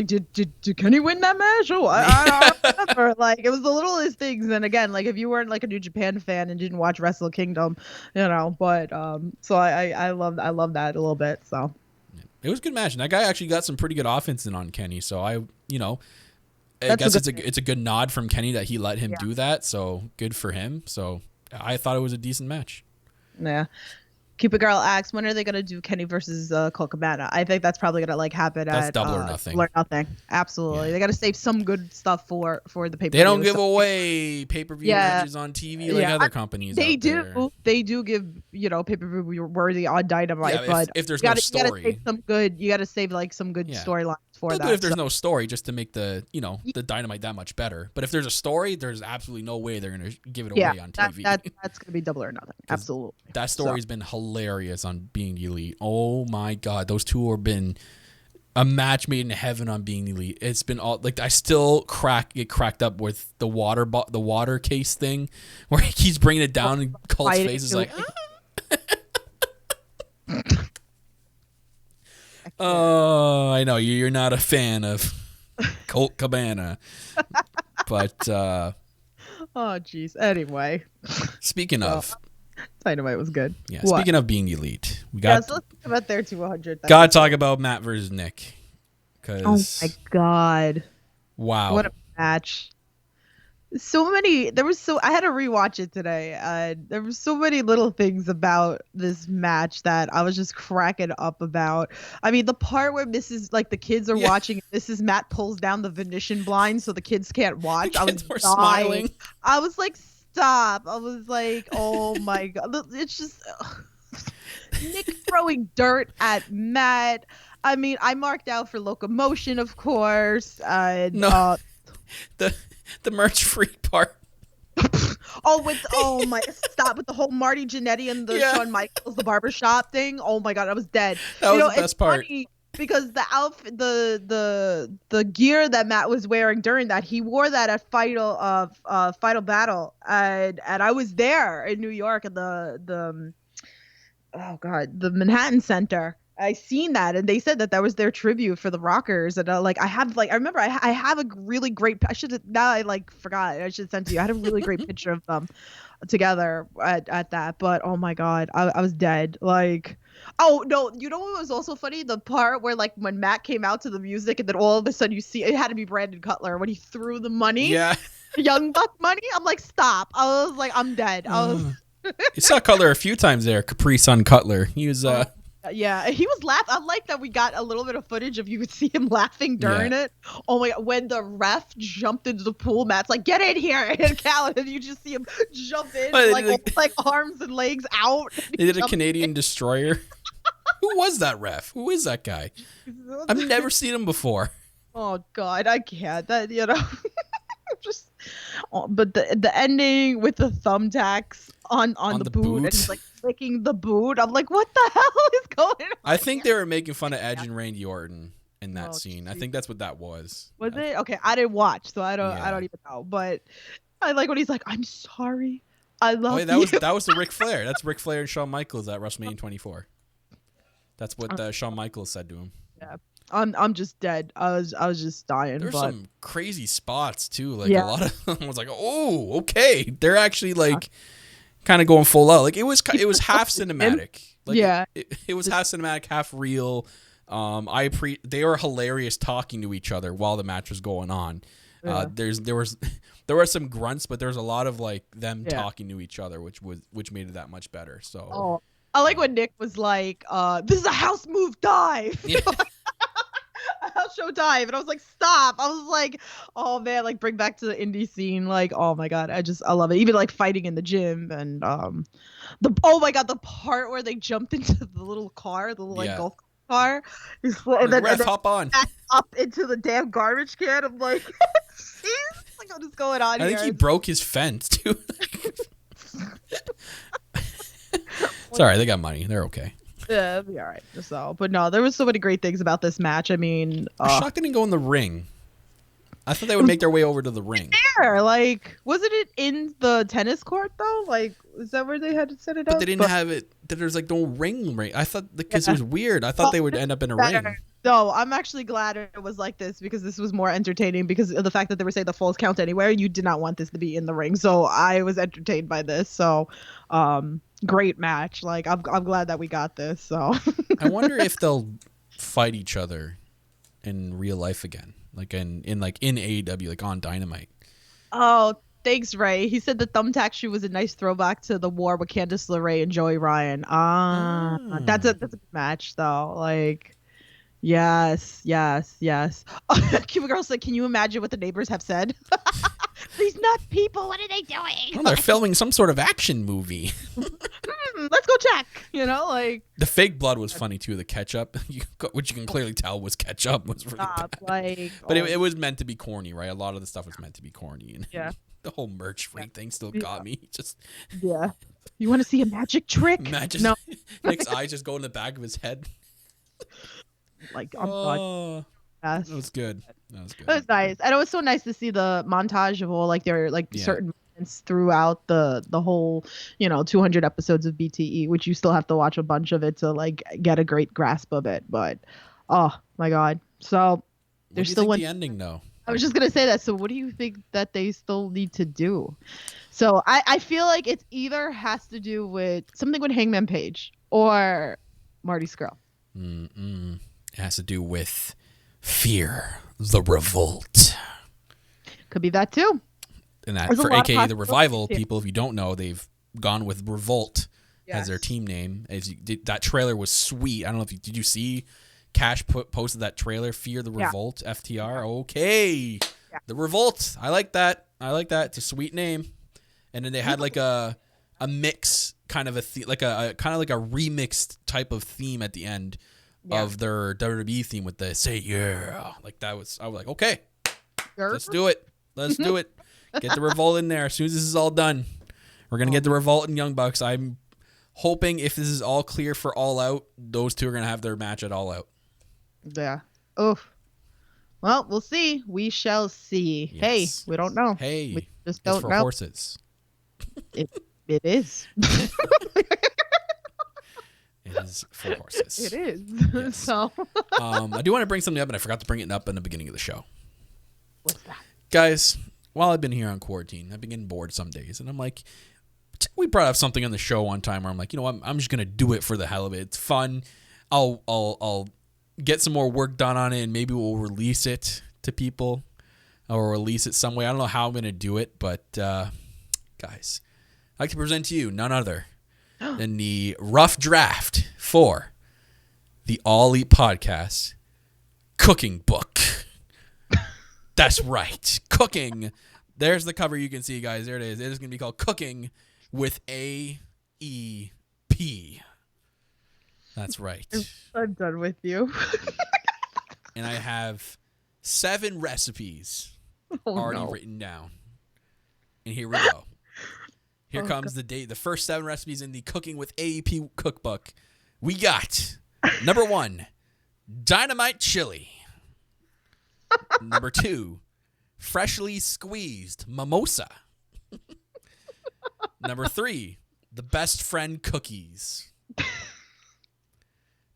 did Kenny win that match? Oh, I remember. Like, it was the littlest things. And again, like, if you weren't like a New Japan fan and didn't watch Wrestle Kingdom, but so I love that a little bit. So it was a good match, and that guy actually got some pretty good offense in on Kenny. So I guess it's a good nod from Kenny that he let him do that. So good for him. So I thought it was a decent match. Yeah. Cupid Girl asks, when are they going to do Kenny versus Colt Cabana? I think that's probably going to happen at Double or Nothing. Double or Nothing. Absolutely. Yeah. They got to save some good stuff for the pay-per-view. They don't give away pay-per-view matches on TV like other companies. They do. They do give, pay-per-view worthy on Dynamite. But if there's no story. You got to save like some good storylines for that. If there's no story, just to make the Dynamite that much better. But if there's a story, there's absolutely no way they're going to give it away on TV. That's going to be Double or Nothing. Absolutely. That story's been hilarious on Being the Elite. Oh my God, those two have been a match made in heaven on Being the Elite. It's been all like I still get cracked up with the water case thing where he keeps bringing it down and Colt's face is like. Oh, I know you're not a fan of Colt Cabana, but oh jeez. Anyway, speaking of. Dynamite was good. Yeah. What? Speaking of being elite, we Yeah, got so let's talk about their 200. gotta talk about Matt versus Nick. Oh Cause my god. wow. What a match. I had to rewatch it today. There were so many little things about this match that I was just cracking up about. I mean, the part where the kids are watching, Mrs. Matt pulls down the Venetian blind so the kids can't watch. The kids I were was smiling. I was like, stop. I was like, oh my god. It's just Nick throwing dirt at Matt. I mean, I marked out for locomotion, of course. The merch free part. Stop with the whole Marty Jannetty and the Shawn Michaels, the barbershop thing. Oh my god, I was dead. That was the best part. Funny because the outfit, the gear that Matt was wearing during that, he wore that at Final Battle, and I was there in New York at the Manhattan Center. I seen that, and they said that was their tribute for the Rockers, and I have a really great. I forgot. I should send to you. I had a really great picture of them together at that. But oh my god, I was dead. Like, oh no, you know what was also funny? The part where when Matt came out to the music, and then all of a sudden you see it had to be Brandon Cutler when he threw the money. Yeah. Young Buck money. I'm like, stop. I was like, I'm dead. You saw Cutler a few times there. Capri Sun Cutler. He was Yeah, he was laughing. I like that we got a little bit of footage of you could see him laughing during it. Oh my god, when the ref jumped into the pool, Matt's like, get in here, and Cal, and you just see him jump in, like arms and legs out. They did a Canadian destroyer. Who was that ref? Who is that guy? I've never seen him before. Oh god, I can't. That just. But the ending with the thumbtacks on the boot, and he's like flicking the boot. I'm like, what the hell is going on? I think they were making fun of Edge and Randy Orton in that scene. Geez. I think that's what that was. Was it? Okay, I didn't watch, so I don't even know. But I like when he's like, I'm sorry. I love you. That was the Ric Flair. That's Ric Flair and Shawn Michaels at WrestleMania 24. That's what Shawn Michaels said to him. Yeah. I'm just dead. I was just dying. There's some crazy spots too. Like a lot of them was like, oh, okay. They're actually kind of going full out. Like it was half cinematic. Like, it was half cinematic, half real. They were hilarious talking to each other while the match was going on. Yeah. There were some grunts, but there's a lot of them talking to each other, which made it that much better. So I like when Nick was like, "This is a house move dive." Yeah. A house show dive, and I was like, stop. I was like, oh man, bring back to the indie scene. Oh my god, I love it. Even fighting in the gym, and the part where they jumped into the little car, the little golf car, and then hop on up into the damn garbage can. I'm like, jeez, what is going on here? I think he broke his fence too. Sorry, they got money. They're okay. Yeah, it'll be all right. So, but no, there was so many great things about this match. I mean, I'm shocked they didn't go in the ring. I thought they would make their way over to the ring. There, wasn't it in the tennis court though? Is that where they had to set it up? But they didn't have it. There's no ring. I thought because it was weird. I thought they would end up in a ring. No, I'm actually glad it was like this because this was more entertaining because of the fact that they were saying the falls count anywhere. You did not want this to be in the ring, so I was entertained by this. So, great match. I'm glad that we got this. So I wonder if they'll fight each other in real life again, in AEW, on Dynamite. Oh, thanks, Ray. He said the thumbtack shoe was a nice throwback to the war with Candice LeRae and Joey Ryan. That's a good match though. Yes. Cuba Girl said, "Can you imagine what the neighbors have said?" These nut people, what are they doing? Well, they're filming some sort of action movie. Let's go check. The fake blood was funny too. The ketchup, which you can clearly tell was ketchup, was really bad. But it was meant to be corny, right? A lot of the stuff was meant to be corny, and the whole merch freak thing still got me. You want to see a magic trick? No. Nick's eyes just go in the back of his head. I'm done. Yes. That was good. It was nice, and it was so nice to see the montage of all their certain moments throughout the whole 200 episodes of BTE, which you still have to watch a bunch of it to get a great grasp of it. But oh my god, so there's still the ending though. I was just gonna say that. So what do you think that they still need to do? So I feel like it's either has to do with something with Hangman Page or Marty Scurll. It has to do with fear, the revolt. Could be that too. And that, There's a for lot of AKA the Revival, possibilities here. people, if you don't know, they've gone with Revolt as their Yes. team name. That trailer was sweet. I don't know if did you see Cash posted that trailer, Fear the Yeah. Revolt, FTR. Okay. Yeah. The Revolt. I like that. It's a sweet name. And then they had like a mix kind of like a kind of like a remixed type of theme at the end of their WWE theme with the say yeah. Like I was like, okay, let's do it. Let's do it. Get the Revolt in there. As soon as this is all done, we're going to get the Revolt and Young Bucks. I'm hoping if this is all clear for All Out, those two are going to have their match at All Out. Yeah. Oh. Well, we'll see. We shall see. Yes. Hey, we don't know. Hey, we just it's don't for know. horses. It is. It is for horses. It is. Yes. So. I do want to bring something up, and I forgot to bring it up in the beginning of the show. What's that? Guys, while I've been here on quarantine, I've been getting bored some days, and I'm like, we brought up something on the show one time where I'm like, you know what, I'm just gonna do it for the hell of it. It's fun. I'll get some more work done on it, and maybe we'll release it to people or release it some way. I don't know how I'm gonna do it, but guys, I'd like to present to you none other than the rough draft for the All Elite Podcast cooking book. That's right. Cooking. There's the cover you can see, guys. There it is. It is going to be called Cooking with AEP. That's right. I'm done with you. And I have 7 recipes already written down. And here we go. Here comes the first 7 recipes in the Cooking with AEP cookbook. We got number 1, Dynamite chili. Number 2, freshly squeezed mimosa. Number 3, the best friend cookies.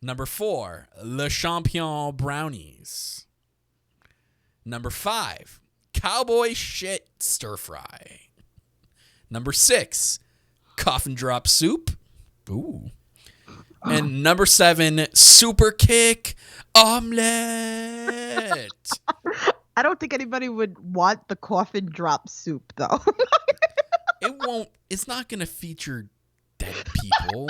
Number 4, Le Champion brownies. Number 5, cowboy shit stir fry. Number 6, coffin drop soup. Ooh. And number 7, super kick omelet. I don't think anybody would want the coffin drop soup, though. It's not going to feature dead people.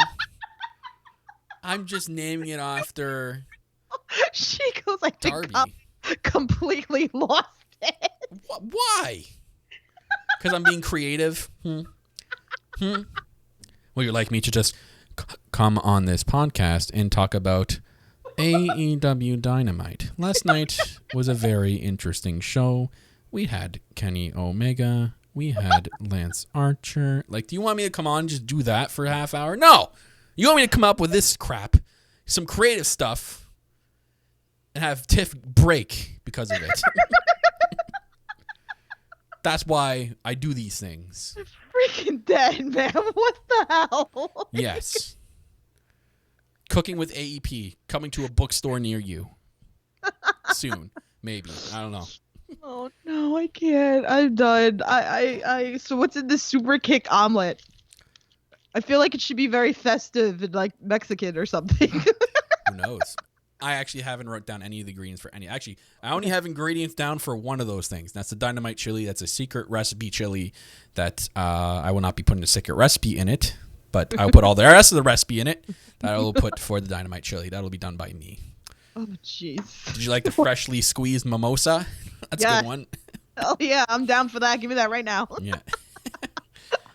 I'm just naming it after She goes like Darby. Completely lost it. Why? Because I'm being creative? Well, you'd like me to just come on this podcast and talk about AEW Dynamite. Last night was a very interesting show. We had Kenny Omega. We had Lance Archer. Like, do you want me to come on and just do that for a half hour? No! You want me to come up with this crap, some creative stuff, and have Tiff break because of it. That's why I do these things. Freaking dead, man. What the hell? Yes. Cooking with AEP, coming to a bookstore near you. Soon, maybe. I don't know. Oh no, I can't. I'm done. So what's in this super kick omelet? I feel like it should be very festive and like Mexican or something. Who knows? I actually haven't wrote down any of the ingredients for any. Actually, I only have ingredients down for one of those things. That's the Dynamite chili. That's a secret recipe chili that I will not be putting a secret recipe in it, but I'll put all the rest of the recipe in it that I will put for the Dynamite chili. That'll be done by me. Oh jeez. Did you like the freshly squeezed mimosa? That's a good one. Oh yeah, I'm down for that. Give me that right now. Yeah.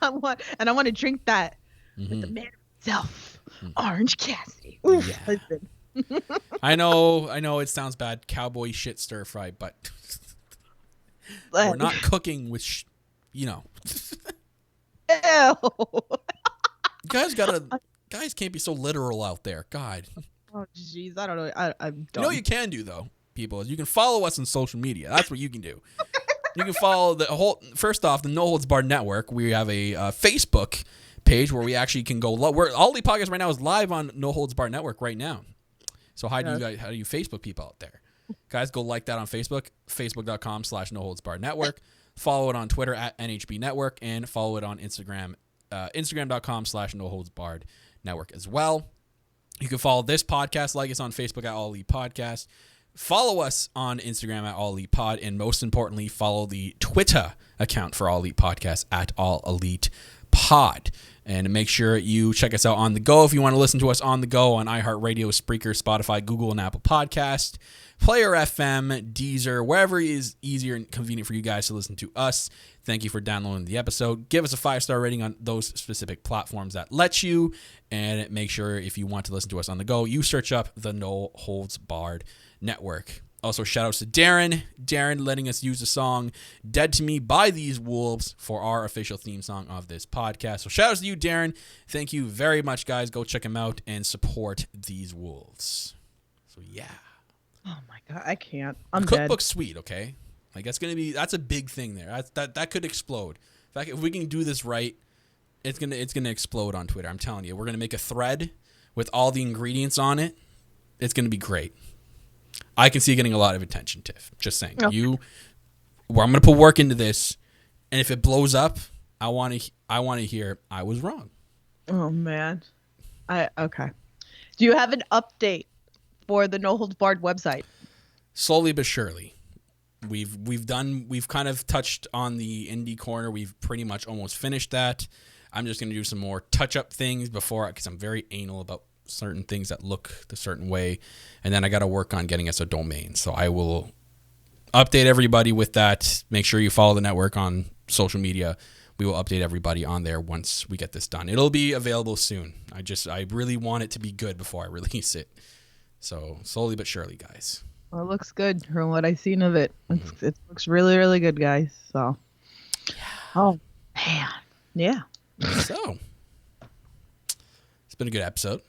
I want to drink that with the man himself, Orange Cassidy. Oof, Yeah. listen. I know it sounds bad, cowboy shit stir fry, but we're not cooking with, Ew. guys can't be so literal out there. God. Oh jeez, I don't know. I'm You done. know what you can do though, people, is you can follow us on social media. That's what you can do. You can follow first off, the No Holds Barred Network. We have a Facebook page where we actually can go. All the podcast right now is live on No Holds Barred Network right now. So how do you Facebook people out there? Guys, go like that on Facebook, facebook.com/No Holds Barred Network. Follow it on Twitter at NHB Network, and follow it on Instagram, Instagram.com/NoHoldsBarred Network as well. You can follow this podcast, like us on Facebook at All Elite Podcast. Follow us on Instagram at All Elite Pod, and most importantly, follow the Twitter account for All Elite Podcast at All Elite Pod. And make sure you check us out on the go if you want to listen to us on the go on iHeartRadio, Spreaker, Spotify, Google, and Apple Podcast, Player FM, Deezer, wherever is easier and convenient for you guys to listen to us. Thank you for downloading the episode. Give us a 5-star rating on those specific platforms that let you. And make sure if you want to listen to us on the go, you search up the No Holds Barred Network. Also, shout outs to Darren. Darren letting us use the song Dead to Me by These Wolves for our official theme song of this podcast. So shout outs to you, Darren. Thank you very much, guys. Go check him out and support These Wolves. So, yeah. Oh, my God. I can't. I'm the dead. Cookbook's sweet, okay? Like, that's a big thing there. That could explode. In fact, if we can do this right, it's gonna explode on Twitter. I'm telling you. We're going to make a thread with all the ingredients on it. It's going to be great. I can see getting a lot of attention, Tiff. Just saying. Okay. I'm going to put work into this, and if it blows up, I want to hear I was wrong. Oh man. Okay. Do you have an update for the No Holds Barred website? Slowly but surely. We've kind of touched on the indie corner. We've pretty much almost finished that. I'm just going to do some more touch-up things because I'm very anal about certain things that look a certain way, and then I got to work on getting us a domain. So I will update everybody with that. Make sure you follow the network on social media. We will update everybody on there once we get this done. It'll be available soon. I really want it to be good before I release it. So slowly but surely, guys. Well, it looks good from what I've seen of it. It looks really, really good, guys. So, oh man, yeah. So it's been a good episode.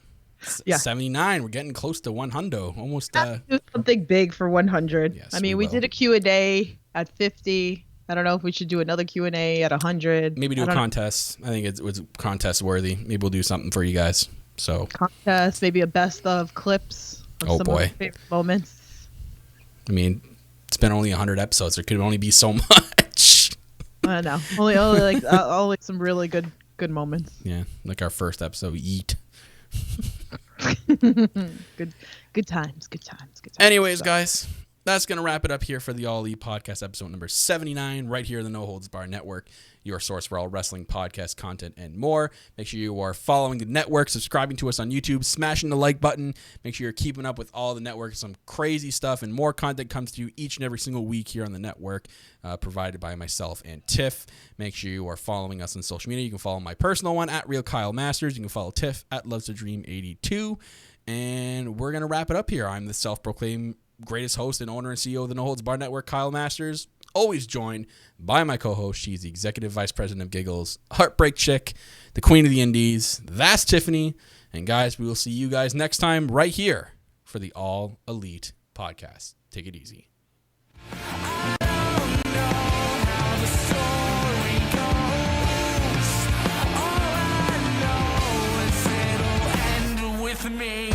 Yeah. 79. We're getting close to 100. Almost. Do something big for 100. Yes, I mean, we did a Q&A at 50. I don't know if we should do another Q&A at 100. Maybe do a contest. I think it was contest worthy. Maybe we'll do something for you guys. So contest, maybe a best of clips. Of some of my favorite moments. I mean, it's been only 100 episodes. There could only be so much. I know. Only some really good moments. Yeah, like our first episode, Eat. Good times. Anyways, guys, that's going to wrap it up here for the All Elite Podcast episode number 79, right here in the No Holds Barred Network, your source for all wrestling podcast content and more. Make sure you are following the network, subscribing to us on YouTube, smashing the like button. Make sure you're keeping up with all the network. Some crazy stuff and more content comes to you each and every single week here on the network, provided by myself and Tiff. Make sure you are following us on social media. You can follow my personal one at Real Kyle Masters. You can follow Tiff at Loves to Dream 82. And we're going to wrap it up here. I'm the self-proclaimed greatest host and owner and CEO of the No Holds Barred Network, Kyle Masters, always joined by my co-host. She's the executive vice president of Giggles, Heartbreak Chick, the queen of the indies. That's Tiffany. And guys, we will see you guys next time right here for the All Elite Podcast. Take it easy. Me.